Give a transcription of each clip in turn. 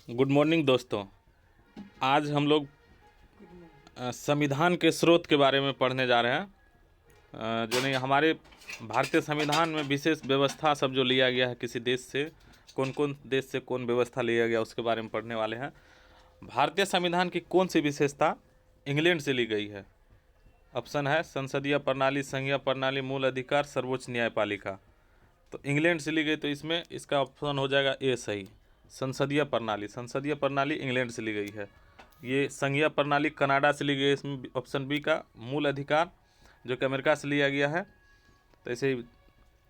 Good morning दोस्तों। आज हम लोग संविधान के स्रोत के बारे में पढ़ने जा रहे हैं। जो नहीं, हमारे भारतीय संविधान में विशेष व्यवस्था सब जो लिया गया है किसी देश से, कौन कौन देश से कौन व्यवस्था लिया गया उसके बारे में पढ़ने वाले हैं। भारतीय संविधान की कौन सी विशेषता इंग्लैंड से ली गई है? ऑप्शन है संसदीय प्रणाली, संघीय प्रणाली, मूल अधिकार, सर्वोच्च न्यायपालिका। तो इंग्लैंड से ली गई, तो इसमें इसका ऑप्शन हो जाएगा ए सही, संसदीय प्रणाली। संसदीय प्रणाली इंग्लैंड से ली गई है। ये संघीय प्रणाली कनाडा से ली गई है। इसमें ऑप्शन बी का मूल अधिकार जो कि अमेरिका से लिया गया है। तो ऐसे ही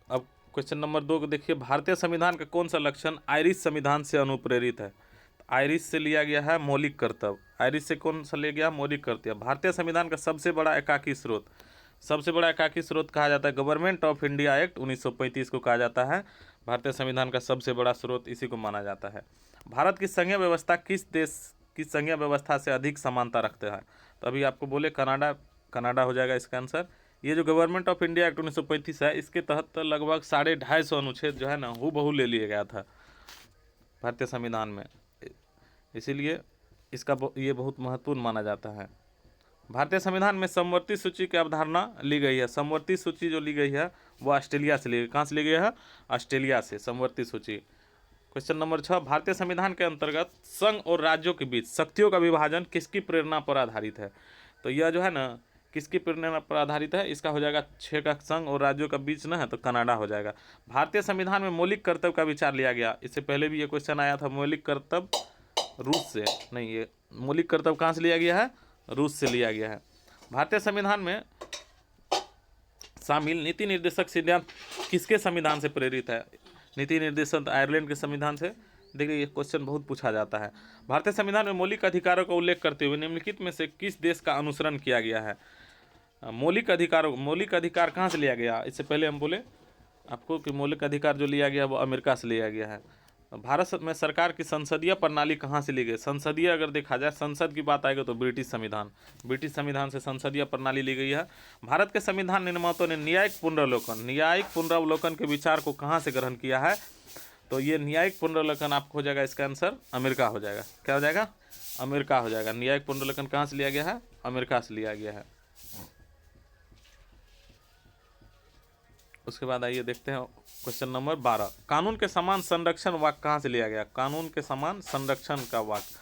अब क्वेश्चन नंबर 2 को देखिए, भारतीय संविधान का कौन सा लक्षण आयरिश संविधान से अनुप्रेरित है? तो आयरिश से लिया गया है मौलिक कर्तव्य। आयरिश से कौन सा लिया गया? मौलिक कर्तव्य। भारतीय संविधान का सबसे बड़ा एकाकी स्रोत, सबसे बड़ा एकाकी स्रोत कहा जाता है गवर्नमेंट ऑफ इंडिया एक्ट 1935 को कहा जाता है। भारतीय संविधान का सबसे बड़ा स्रोत इसी को माना जाता है। भारत की संघीय व्यवस्था किस देश की संघीय व्यवस्था से अधिक समानता रखते हैं? तो अभी आपको बोले कनाडा, कनाडा हो जाएगा इसका आंसर। ये जो गवर्नमेंट ऑफ इंडिया एक्ट 1935 है, इसके तहत लगभग 250 अनुच्छेद जो है ना हूबहू ले लिया गया था भारतीय संविधान में, इसीलिए इसका ये बहुत महत्वपूर्ण माना जाता है। भारतीय संविधान में समवर्ती सूची की अवधारणा ली गई है। समवर्ती सूची जो ली गई है वो ऑस्ट्रेलिया से ली गई। कहाँ से ली गई है? ऑस्ट्रेलिया से समवर्ती सूची। क्वेश्चन नंबर 6, भारतीय संविधान के अंतर्गत संघ और राज्यों के बीच शक्तियों का विभाजन किसकी प्रेरणा पर आधारित है? तो यह जो है ना किसकी प्रेरणा पर आधारित है? इसका हो जाएगा 6 का संघ और राज्यों का बीच ना है तो कनाडा हो जाएगा। भारतीय संविधान में मौलिक कर्तव्य का विचार लिया गया। इससे पहले भी ये क्वेश्चन आया था। मौलिक कर्तव्य रूस से नहीं, ये मौलिक कर्तव्य कहाँ से लिया गया है? रूस से लिया गया है। भारतीय संविधान में शामिल नीति निर्देशक सिद्धांत किसके संविधान से प्रेरित है? नीति निर्देशक आयरलैंड के संविधान से। देखिए ये क्वेश्चन बहुत पूछा जाता है। भारतीय संविधान में मौलिक अधिकारों का उल्लेख करते हुए निम्नलिखित में से किस देश का अनुसरण किया गया है? मौलिक अधिकार कहाँ से लिया गया? इससे पहले हम बोले आपको कि मौलिक अधिकार जो लिया गया वो अमेरिका से लिया गया है। भारत में सरकार की संसदीय प्रणाली कहाँ से ली गई? संसदीय अगर देखा जाए, संसद की बात आएगी तो ब्रिटिश संविधान से संसदीय प्रणाली ली गई है। भारत के संविधान निर्माताओं ने न्यायिक पुनरावलोकन के विचार को कहाँ से ग्रहण किया है? तो ये न्यायिक पुनरावलोकन आपको हो जाएगा, इसका आंसर अमेरिका हो जाएगा। क्या हो जाएगा? अमेरिका हो जाएगा। न्यायिक पुनरावलोकन कहाँ से लिया गया है? अमेरिका से लिया गया है। उसके बाद आइए देखते हैं क्वेश्चन नंबर 12, कानून के समान संरक्षण वाक्य कहाँ से लिया गया? कानून के समान संरक्षण का वाक्य,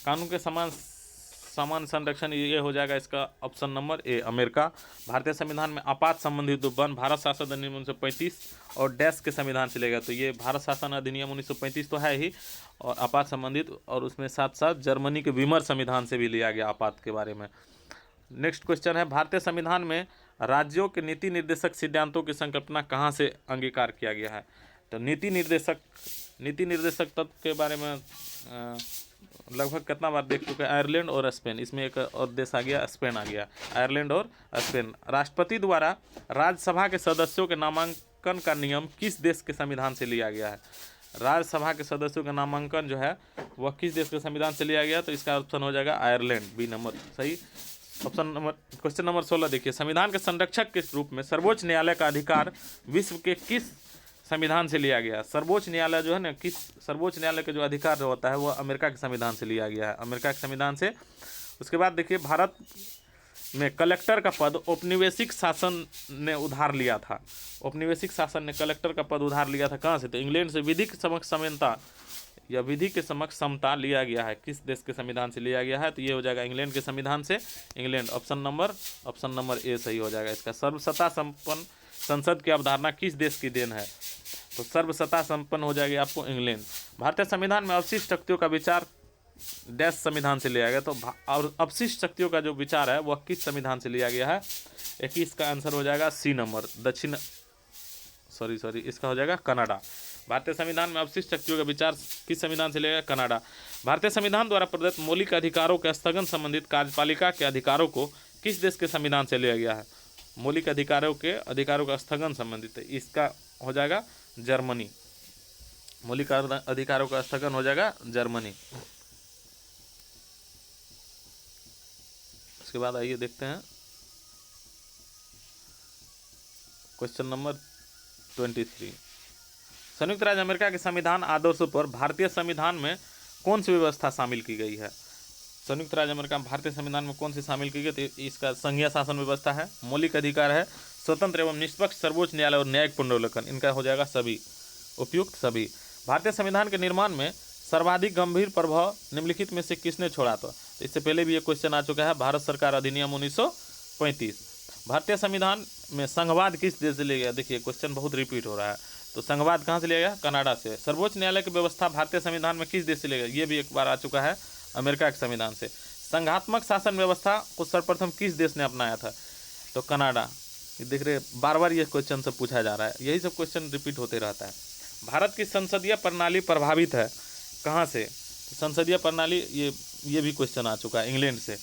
कानून के समान संरक्षण ये हो जाएगा इसका ऑप्शन नंबर ए, अमेरिका। भारतीय संविधान में आपात संबंधी उद्बंध भारत शासन अधिनियम 1935 और डैश के संविधान से लेगा। तो ये भारत शासन अधिनियम 1935 तो है ही, और आपात संबंधित, और उसमें साथ साथ जर्मनी के विमर संविधान से भी लिया गया आपात के बारे में। नेक्स्ट क्वेश्चन है, भारतीय संविधान में राज्यों के नीति निर्देशक सिद्धांतों की संकल्पना कहाँ से अंगीकार किया गया है? तो नीति निर्देशक तत्व के बारे में लगभग कितना बार देख चुके हैं? आयरलैंड और स्पेन, इसमें एक और देश आ गया, स्पेन आ गया, आयरलैंड और स्पेन। राष्ट्रपति द्वारा राज्यसभा के सदस्यों के नामांकन का नियम किस देश के संविधान से लिया गया है? राज्यसभा के सदस्यों का नामांकन जो है वह किस देश के संविधान से लिया गया? तो इसका ऑप्शन हो जाएगा आयरलैंड, बी नंबर सही। क्वेश्चन नंबर 16 देखिए, संविधान के संरक्षक के रूप में सर्वोच्च न्यायालय का अधिकार विश्व के किस संविधान से लिया गया? सर्वोच्च न्यायालय जो है ना, सर्वोच्च न्यायालय का जो अधिकार जो होता है वो अमेरिका के संविधान से लिया गया है, अमेरिका के संविधान से। उसके बाद देखिए, भारत में कलेक्टर का पद औपनिवेशिक शासन ने उधार लिया था। औपनिवेशिक शासन ने कलेक्टर का पद उधार लिया था कहाँ से? तो इंग्लैंड से। विधि के समक्ष समानता या विधि के समक्ष समता लिया गया है किस देश के संविधान से लिया गया है? तो ये हो जाएगा इंग्लैंड के संविधान से, इंग्लैंड। ऑप्शन नंबर ए सही हो जाएगा इसका। सर्वसत्ता संपन्न संसद की अवधारणा किस देश की देन है? तो सर्वसत्ता संपन्न हो जाएगी आपको इंग्लैंड। भारतीय संविधान में अवशिष्ट शक्तियों का विचार डैश संविधान से लिया गया। तो अवशिष्ट शक्तियों का जो विचार है वह किस संविधान से लिया गया है? 21 का आंसर हो जाएगा सी नंबर, इसका हो जाएगा कनाडा। भारतीय संविधान में अवशिष्ट शक्तियों का विचार किस संविधान से लिया गया? कनाडा। भारतीय संविधान द्वारा प्रदत्त मौलिक अधिकारों के स्थगन संबंधित कार्यपालिका के अधिकारों को किस देश के संविधान से लिया गया है? मौलिक अधिकारों का स्थगन संबंधित, इसका हो जाएगा जर्मनी। मौलिक अधिकारों का स्थगन हो जाएगा जर्मनी। उसके बाद आइए देखते हैं क्वेश्चन नंबर 23, संयुक्त राज्य अमेरिका के संविधान आदर्शों पर भारतीय संविधान में कौन सी व्यवस्था शामिल की गई है? संयुक्त राज्य अमेरिका में भारतीय संविधान में कौन सी शामिल की गई? तो इसका संघीय शासन व्यवस्था है, मौलिक अधिकार है, स्वतंत्र एवं निष्पक्ष सर्वोच्च न्यायालय और न्यायिक पुनर्विलोकन, इनका हो जाएगा सभी, उपयुक्त सभी। भारतीय संविधान के निर्माण में सर्वाधिक गंभीर प्रभाव निम्नलिखित में से किसने छोड़ा? तो इससे पहले भी ये क्वेश्चन आ चुका है, भारत सरकार अधिनियम 1935। भारतीय संविधान में संघवाद किस देश से लिया गया? देखिए क्वेश्चन बहुत रिपीट हो रहा है, तो संघवाद कहाँ से लिया गया? कनाडा से। सर्वोच्च न्यायालय की व्यवस्था भारतीय संविधान में किस देश से लिया गया? ये भी एक बार आ चुका है, अमेरिका के संविधान से। संघात्मक शासन व्यवस्था को सर्वप्रथम किस देश ने अपनाया था? तो कनाडा। देख रहे बार बार ये क्वेश्चन सब पूछा जा रहा है, यही सब क्वेश्चन रिपीट होते रहता है। भारत की संसदीय प्रणाली प्रभावित है कहाँ से? संसदीय प्रणाली ये भी क्वेश्चन आ चुका है, इंग्लैंड से।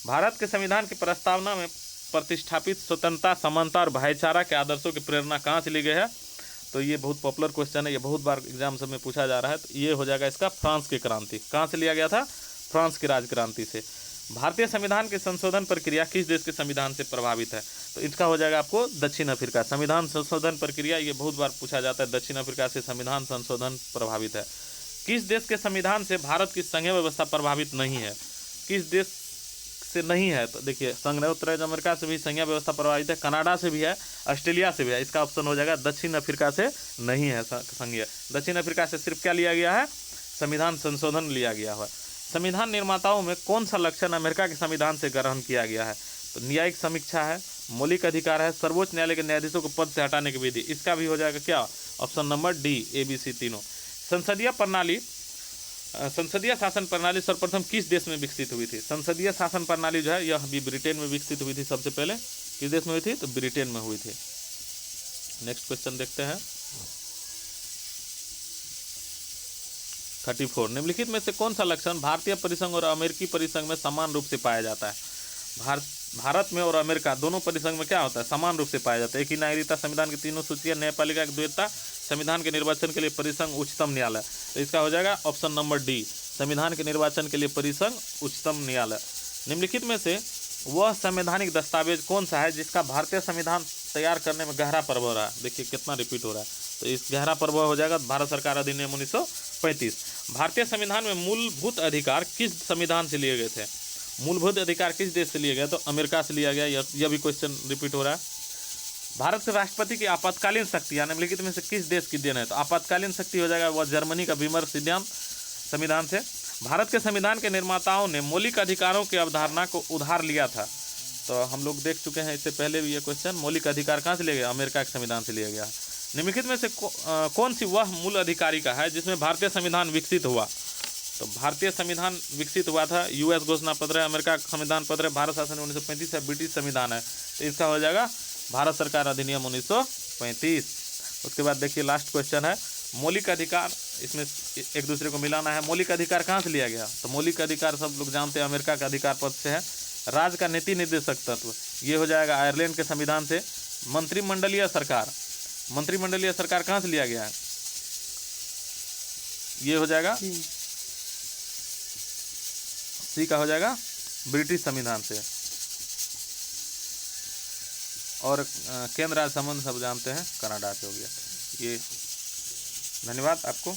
भारत के संविधान की प्रस्तावना में प्रतिष्ठापित स्वतंत्रता, समानता और भाईचारा के आदर्शों की प्रेरणा कहाँ से ली गई है? तो ये बहुत पॉपुलर क्वेश्चन है, ये बहुत बार एग्जाम सब में पूछा जा रहा है। तो ये हो जाएगा इसका फ्रांस की क्रांति। कहाँ से लिया गया था? फ्रांस की राजक्रांति से। भारतीय संविधान की संशोधन प्रक्रिया किस देश के संविधान से प्रभावित है? तो इसका हो जाएगा आपको दक्षिण अफ्रीका। संविधान संशोधन प्रक्रिया ये बहुत बार पूछा जाता है, दक्षिण अफ्रीका से संविधान संशोधन प्रभावित है। किस देश के संविधान से भारत की संघीय व्यवस्था प्रभावित नहीं है? किस देश से नहीं है? तो देखिए संयुक्त राज्य अमेरिका से भी संघीय व्यवस्था प्रभावित है, कनाडा से भी है, ऑस्ट्रेलिया से भी है। इसका ऑप्शन हो जाएगा दक्षिण अफ्रीका से नहीं है संघीय। दक्षिण अफ्रीका से सिर्फ क्या लिया गया है? संविधान संशोधन लिया गया है। संविधान निर्माताओं में कौन सा लक्षण अमेरिका के संविधान से ग्रहण किया गया है? तो न्यायिक समीक्षा है, मौलिक अधिकार है, सर्वोच्च न्यायालय के न्यायाधीशों को पद से हटाने की विधि। इसका भी हो जाएगा क्या? ऑप्शन नंबर डी, ABC तीनों। संसदीय शासन प्रणाली सर्वप्रथम किस देश में विकसित हुई थी? संसदीय शासन प्रणाली जो है यह भी ब्रिटेन में विकसित हुई थी सबसे पहले। किस देश में हुई थी? तो ब्रिटेन में हुई थी। नेक्स्ट क्वेश्चन देखते हैं 34। निम्नलिखित में से कौन सा लक्षण भारतीय परिसंघ और अमेरिकी परिसंघ में समान रूप से पाया जाता है? भारत में और अमेरिका दोनों परिसंघ में क्या होता है? समान रूप से पाया जाता है। एक ही नागरिकता, संविधान की तीनों सूचियां, न्यायपालिका की द्वैतता, संविधान के निर्वाचन के लिए परिसंघ, उच्चतम न्यायालय। तो इसका हो जाएगा ऑप्शन नंबर डी, संविधान के निर्वाचन के लिए परिसंघ, उच्चतम न्यायालय। निम्नलिखित में से वह संवैधानिक दस्तावेज कौन सा है जिसका भारतीय संविधान तैयार करने में गहरा प्रभाव रहा? देखिए कितना रिपीट हो रहा है, तो इस गहरा प्रभाव हो जाएगा भारत सरकार अधिनियम 1935। भारतीय संविधान में मूलभूत अधिकार किस संविधान से लिए गए थे? मूलभूत अधिकार किस देश से लिए गए? तो अमेरिका से लिया गया। यह भी क्वेश्चन रिपीट हो रहा है। भारत के राष्ट्रपति की आपातकालीन शक्ति निम्नलिखित में से किस देश की देन है? तो आपातकालीन शक्ति हो जाएगा वह जर्मनी का बीमर सिद्धांत संविधान से। भारत के संविधान के निर्माताओं ने मौलिक अधिकारों की अवधारणा को उधार लिया था। तो हम लोग देख चुके हैं इससे पहले भी ये क्वेश्चन। मौलिक अधिकार कहाँ से लिया गया? अमेरिका के संविधान से लिया गया। निम्नलिखित में से कौन सी वह मूल अधिकारिका है जिसमें भारतीय संविधान विकसित हुआ? तो भारतीय संविधान विकसित हुआ था, US घोषणा पत्र है, अमेरिका का संविधान पत्र है, भारत शासन 1935 है, ब्रिटिश संविधान है। तो इसका हो जाएगा भारत सरकार अधिनियम 1935। उसके बाद देखिए लास्ट क्वेश्चन है मौलिक अधिकार, इसमें एक दूसरे को मिलाना है। मौलिक अधिकार कहाँ से लिया गया? तो मौलिक अधिकार सब लोग जानते हैं अमेरिका का अधिकार पद से है। राज्य का नीति निर्देशक तत्व ये हो जाएगा आयरलैंड के संविधान से। मंत्रिमंडलीय सरकार, मंत्रिमंडलीय सरकार कहाँ से लिया गया है? ये हो जाएगा सी का हो जाएगा ब्रिटिश संविधान से। और केंद्र राज्य संबंध सब जानते हैं कनाडा से हो गया। ये धन्यवाद आपको।